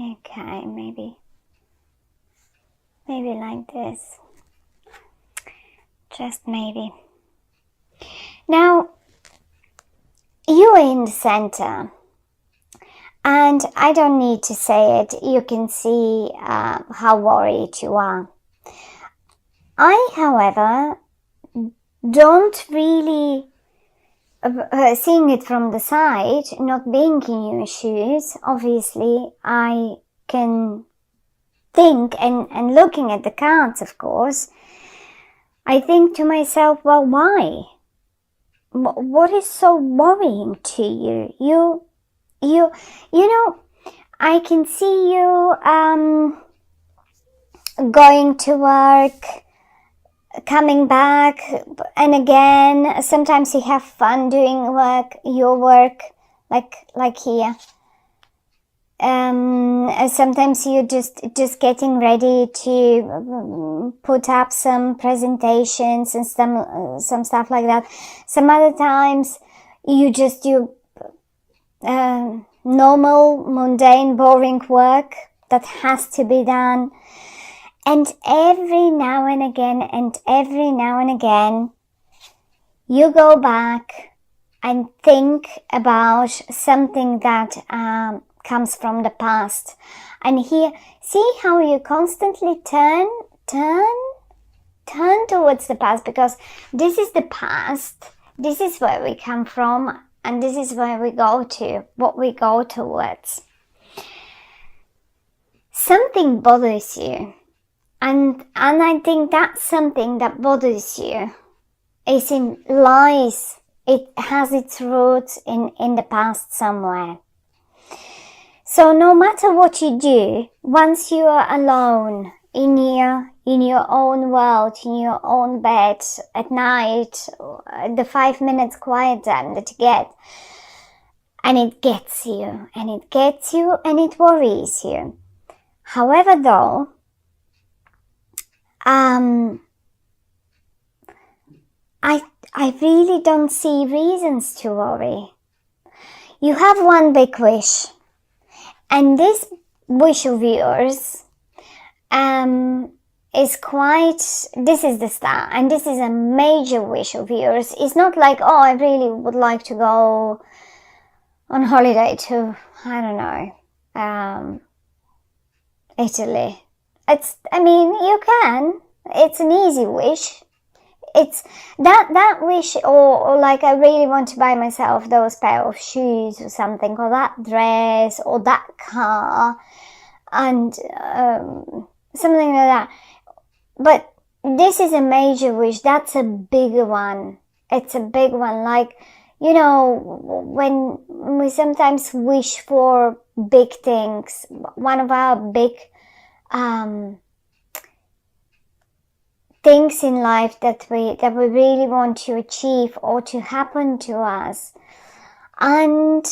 Okay, maybe like this. Just maybe. Now, you are in the center. And I don't need to say it. You can see how worried you are. I, however, don't really, seeing it from the side, not being in your shoes, obviously, I can think, and looking at the cards, of course, I think to myself, well, why? What is so worrying to you? You know, I can see you going to work, coming back, and again, sometimes you have fun doing your work, like here. Sometimes you're just getting ready to put up some presentations and some stuff like that. Some other times you just do normal, mundane, boring work that has to be done. And every now and again, you go back and think about something that comes from the past. And here, see how you constantly turn towards the past, because this is the past, this is where we come from, and this is where we go to, what we go towards. Something bothers you, and I think that something that bothers you lies, it has its roots in the past somewhere. So no matter what you do, once you are alone in your own world, in your own bed at night, the 5 minutes quiet time that you get, and it gets you, and it worries you. However, though, I really don't see reasons to worry. You have one big wish. And this wish of yours is this is the star, and this is a major wish of yours. It's not like, oh, I really would like to go on holiday to, I don't know, Italy. You can. It's an easy wish. It's that wish, or like, I really want to buy myself those pair of shoes or something, or that dress, or that car, and something like that. But this is a major wish. That's a bigger one. It's a big one. Like, when we sometimes wish for big things, one of our big things in life that we really want to achieve or to happen to us, and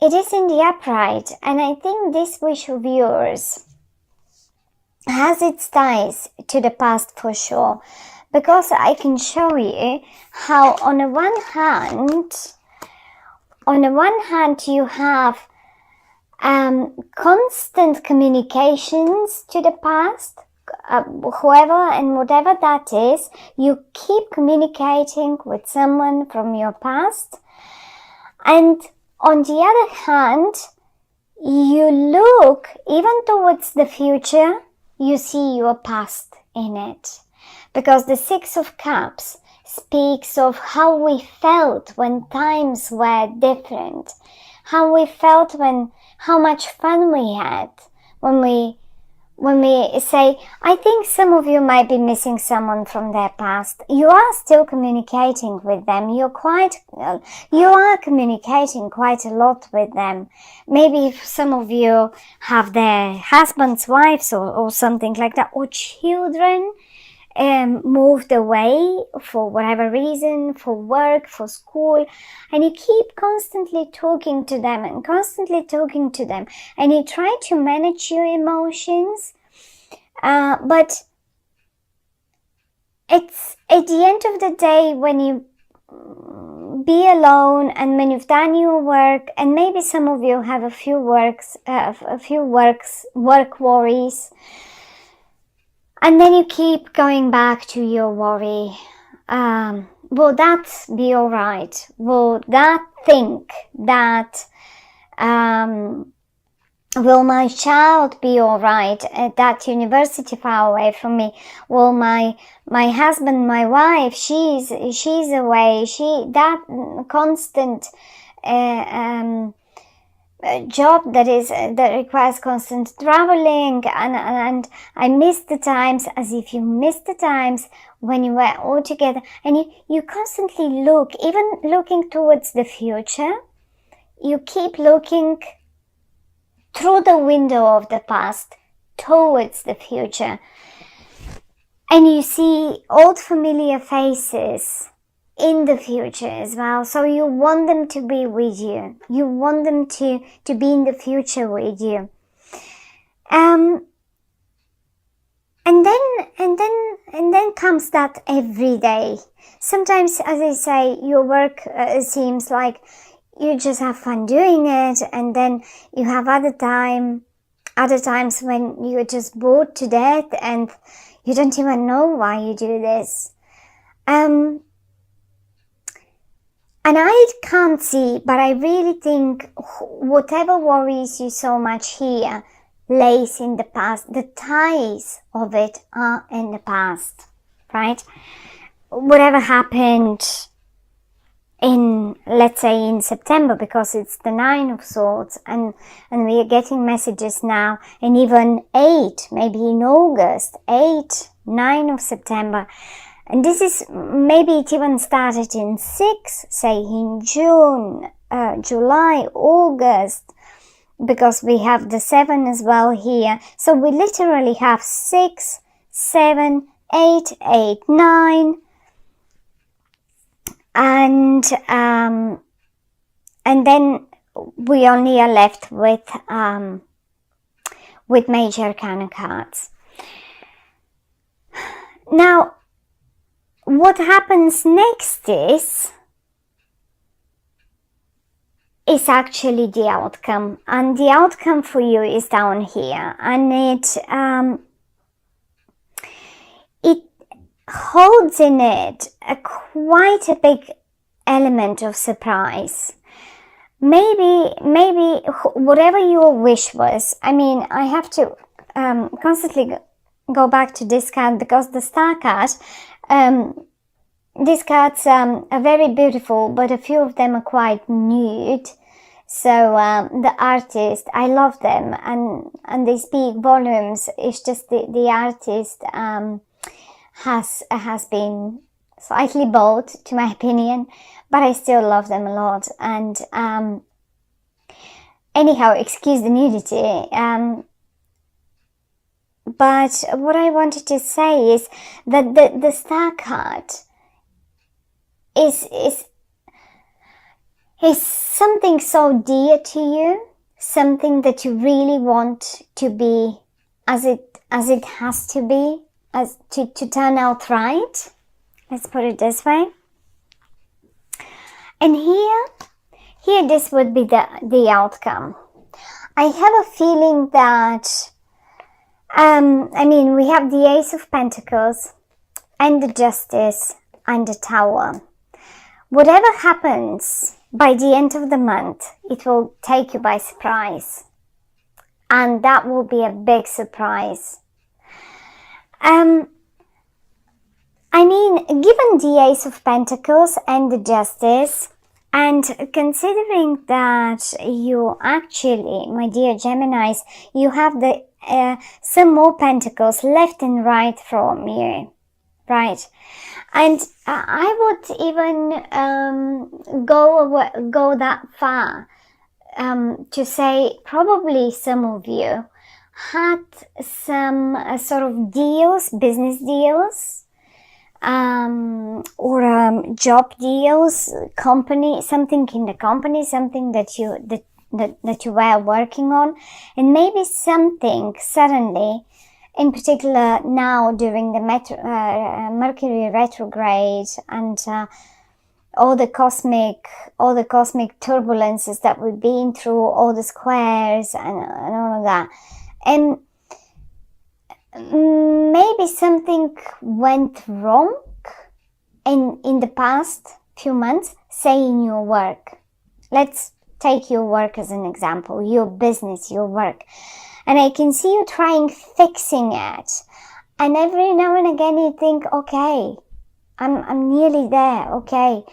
it is in the upright. And I think this wish of yours has its ties to the past for sure, because I can show you how on the one hand you have constant communications to the past. Whoever and whatever that is, you keep communicating with someone from your past. And on the other hand, you look even towards the future, you see your past in it. Because the Six of Cups speaks of how we felt when times were different, how we felt how much fun we had when we say, I think some of you might be missing someone from their past. You are still communicating with them. You are communicating quite a lot with them. Maybe some of you have their husbands, wives, or something like that, or children moved away for whatever reason, for work, for school, and you keep constantly talking to them, and you try to manage your emotions, but it's at the end of the day, when you be alone, and when you've done your work, and maybe some of you have a few work worries, and then you keep going back to your worry. Will that be all right? Will that think that will my child be all right at that university far away from me? Will my husband, my wife, she's away, that constant job that requires constant traveling, and I miss the times, as if you miss the times when you were all together, and you constantly looking towards the future. You keep looking through the window of the past towards the future, and you see old familiar faces in the future as well. So you want them to be with you. You want them to be in the future with you. And then comes that every day. Sometimes, as I say, your work seems like you just have fun doing it, and then you have other times when you're just bored to death and you don't even know why you do this. And I can't see, but I really think whatever worries you so much here lays in the past. The ties of it are in the past, right? Whatever happened let's say in September, because it's the 9 of Swords, and we are getting messages now, and even 8, maybe in August, 8, 9 of September. And this is, maybe it even started in 6, say in June, July, August, because we have the 7 as well here. So we literally have 6, 7, 8, 8, 9, and then we only are left with major arcana cards. Now, what happens next is actually the outcome, and the outcome for you is down here, and it holds in it quite a big element of surprise. Maybe whatever your wish was. I mean, I have to constantly go back to this card, because the Star card, these cards are very beautiful, but a few of them are quite nude. So the artist, I love them, and they speak volumes. It's just the artist has been slightly bold, to my opinion, but I still love them a lot. And anyhow, excuse the nudity. But what I wanted to say is that the Star card is something so dear to you, something that you really want to be as it has to be, as to turn out right. Let's put it this way. And here this would be the outcome. I have a feeling that I mean, we have the Ace of Pentacles and the Justice and the Tower. Whatever happens by the end of the month, it will take you by surprise. And that will be a big surprise. I mean, given the Ace of Pentacles and the Justice, and considering that you actually, my dear Geminis, you have the some more pentacles left and right from you, right? And I would even go that far to say probably some of you had some sort of deals, business deals, or job deals, company, something in the company, something that you were working on, and maybe something suddenly, in particular now during the Mercury retrograde, and all the cosmic turbulences that we've been through, all the squares and all of that. And maybe something went wrong in the past few months, say in your work. Let's take your work as an example, your business, your work. And I can see you trying fixing it. And every now and again you think, okay, I'm nearly there. Okay,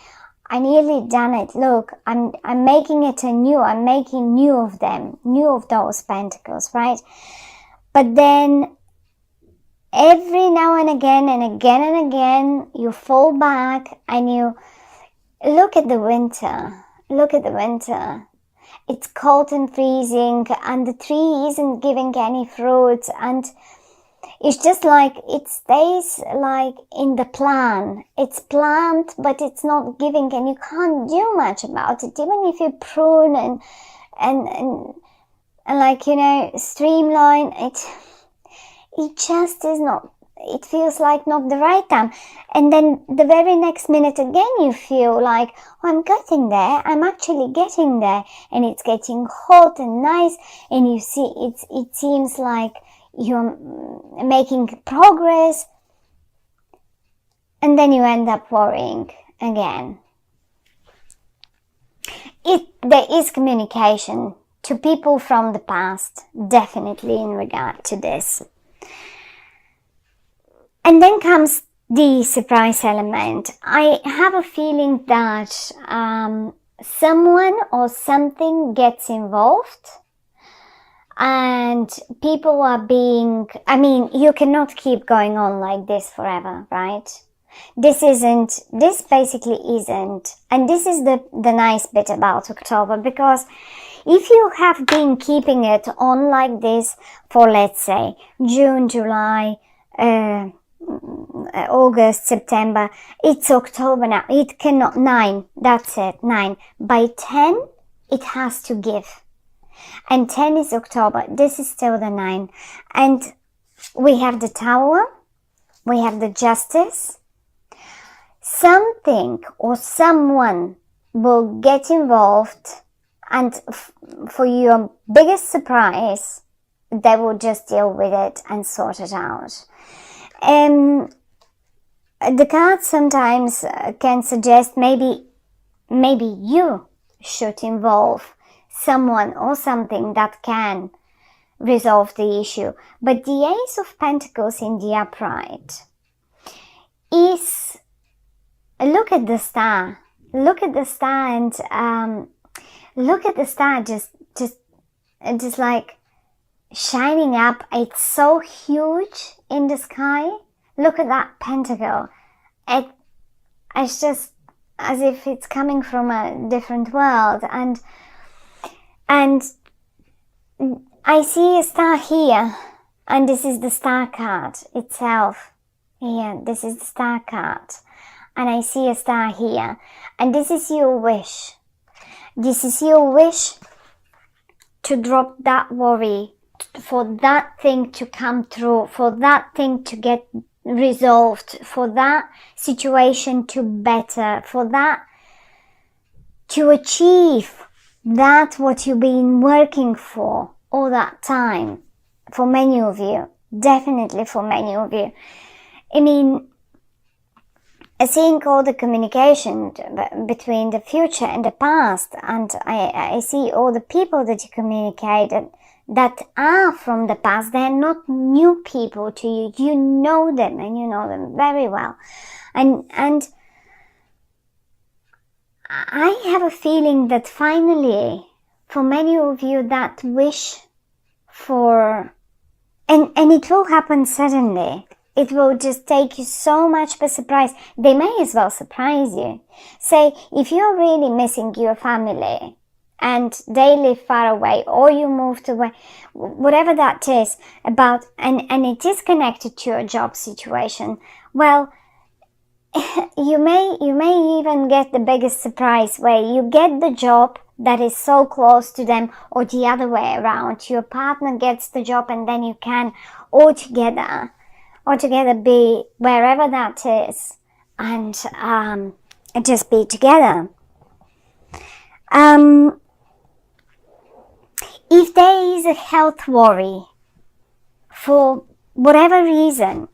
I nearly done it. Look, I'm making it anew. I'm making new of them, new of those pentacles, right? But then every now and again and again and again, you fall back and you look at the winter. Look at the winter. It's cold and freezing and the tree isn't giving any fruit, and it's just like it stays like in the plan. It's planned, but it's not giving, and you can't do much about it. Even if you prune and like, you know, streamline it, it just is not, it feels like not the right time. And then the very next minute again you feel like, oh, I'm getting there, I'm actually getting there, and it's getting hot and nice, and you see it seems like you're making progress, and then you end up worrying again. There is communication to people from the past, definitely, in regard to this. And then comes the surprise element. I have a feeling that someone or something gets involved, and people are being, I mean, you cannot keep going on like this forever, right? This basically isn't. And this is the nice bit about October, because if you have been keeping it on like this for, let's say, June, July, August, September, it's October now. It cannot, 9, that's it, 9. By 10, it has to give. And 10 is October. This is still the 9. And we have the Tower. We have the Justice. Something or someone will get involved, and for your biggest surprise, they will just deal with it and sort it out. The cards sometimes can suggest maybe you should involve someone or something that can resolve the issue. But the Ace of Pentacles in the upright is, look at the star. Look at the star, and look at the star just like shining up. It's so huge in the sky. Look at that pentacle. It's just as if it's coming from a different world, and I see a star here, and this is the star card itself. Here, this is the star card, and I see a star here, and this is your wish. This is your wish to drop that worry, for that thing to come through, for that thing to get resolved, for that situation to better, for that to achieve that what you've been working for all that time. For many of you, definitely for many of you. I mean, seeing all the communication between the future and the past, and I see all the people that you communicated that are from the past. They're not new people to you. You know them, and you know them very well. And I have a feeling that finally, for many of you, that wish for, and it will happen suddenly. It will just take you so much by surprise. They may as well surprise you. Say, if you're really missing your family, and they live far away, or you moved away, whatever that is about, and it is connected to your job situation, well, you may even get the biggest surprise where you get the job that is so close to them, or the other way around. Your partner gets the job, and then you can all together be wherever that is, and just be together. If there is a health worry for whatever reason,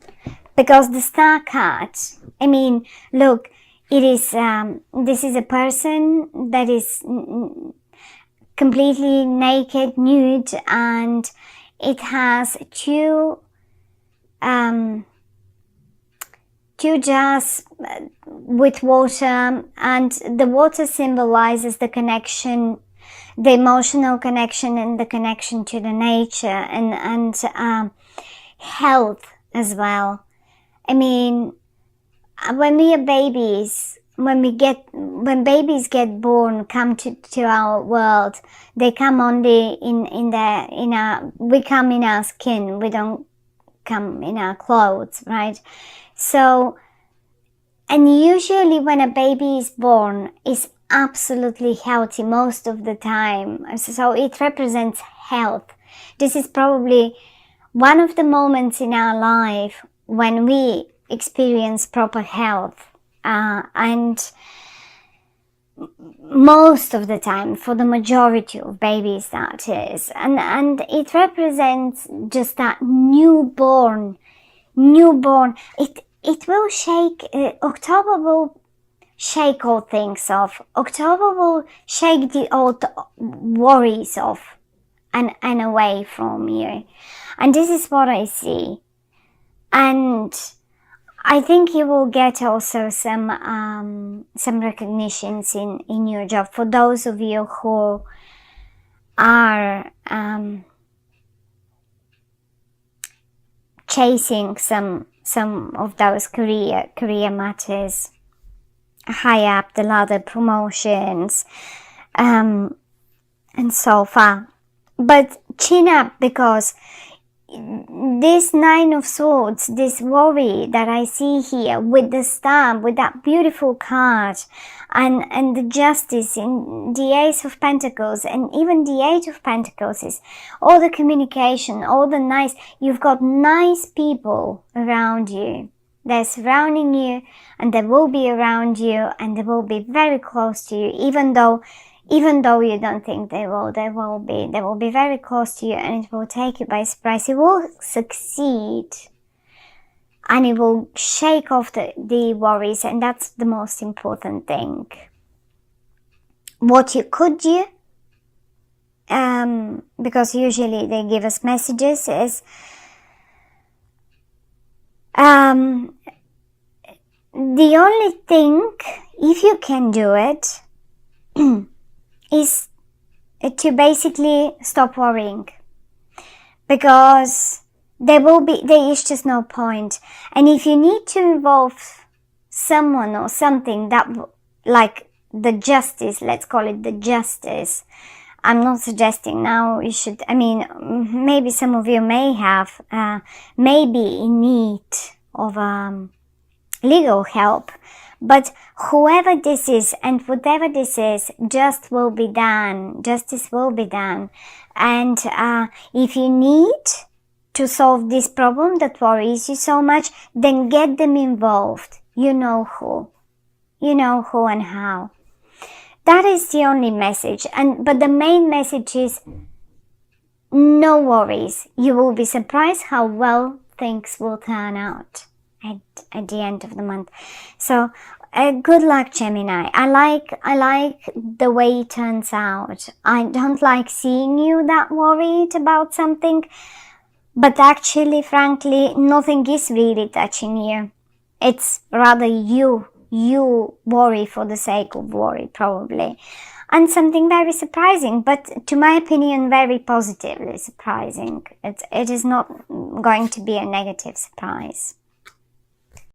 because the Star card, I mean, look, it is this is a person that is completely naked, nude, and it has two jars with water, and the water symbolizes the connection, the emotional connection, and the connection to the nature, and health as well. I mean, when we are babies, when babies get born, come to our world, they come only we come in our skin, we don't come in our clothes, right? So, and usually when a baby is born, is absolutely healthy most of the time. So it represents health. This is probably one of the moments in our life when we experience proper health, and most of the time, for the majority of babies, that is, and it represents just that newborn. It will shake. October will shake all things off. October will shake the old worries off and away from you. And this is what I see. And I think you will get also some recognitions in your job. For those of you who are chasing some of those career matters, high up the ladder, promotions, and so far. But chin up, because this Nine of Swords, this worry that I see here with the Star, with that beautiful card, and the Justice in the Ace of Pentacles, and even the Eight of Pentacles, is all the communication, all the nice, you've got nice people around you. They're surrounding you, and they will be around you, and they will be very close to you, even though you don't think they will be very close to you, and it will take you by surprise. It will succeed, and it will shake off the worries, and that's the most important thing. What you could do, because usually they give us messages, is the only thing, if you can do it, is to basically stop worrying, because there is just no point. And if you need to involve someone or something that, like the Justice, let's call it the Justice, I'm not suggesting now you should, I mean, maybe some of you may have, maybe in need of legal help. But whoever this is and whatever this is, justice will be done. And if you need to solve this problem that worries you so much, then get them involved. You know who and how. That is the only message. But the main message is no worries. You will be surprised how well things will turn out at the end of the month. So good luck, Gemini. I like the way it turns out. I don't like seeing you that worried about something, but actually, frankly, nothing is really touching you. It's rather you worry for the sake of worry, probably. And something very surprising, but to my opinion, very positively surprising. It is not going to be a negative surprise.